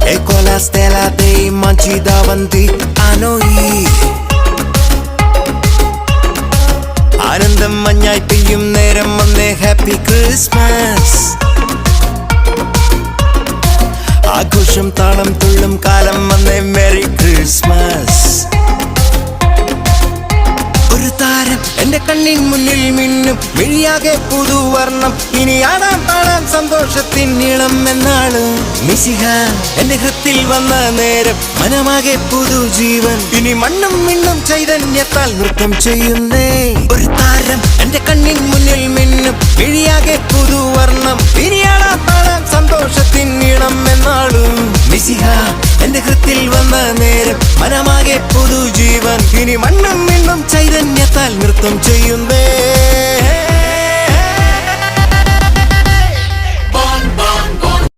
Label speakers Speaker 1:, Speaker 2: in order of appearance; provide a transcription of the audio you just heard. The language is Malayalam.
Speaker 1: E con la stella dei mangi davanti a noi. ആനന്ദം മഞ്ഞായി പെയ്യും നേരം വന്നേ ഹാപ്പി ക്രിസ്മസ്. ആഘോഷം താളം തുള്ളും കാലം വന്നേ മെറി ക്രിസ്മസ്. ഒരു താരം എന്റെ കണ്ണിൻ മുന്നിൽ മിന്നും മിഴിയാകെ പുതുവർണ്ണം. ഇനി ആടാം പാടാം സന്തോഷത്തിൻ നീളം എന്നാണ്. മിശിഹ എന്റെ ഹൃത്തിൽ വന്ന നേരം മനമാകെ പുതുജീവൻ. ഇനി മണ്ണും മിണ്ണും ചൈതന്യത്താൽ നൃത്തം ചെയ്യുന്നേ. ഒരു താരം എന്റെ കണ്ണിൻ മുന്നിൽ മിന്നും മിഴിയാകെ പുതുവർണ്ണം. ഇനി ആടാം പാടാം സന്തോഷത്തിൻ നീളം എന്നാളും. മിശിഹ എന്റെ ഹൃത്തിൽ വന്ന നേരം മനമാകെ പുതുജീവൻ. ഇനി മണ്ണും മിണ്ണും ചൈതന്യത്താൽ നൃത്തം ചെയ്യുന്നേ.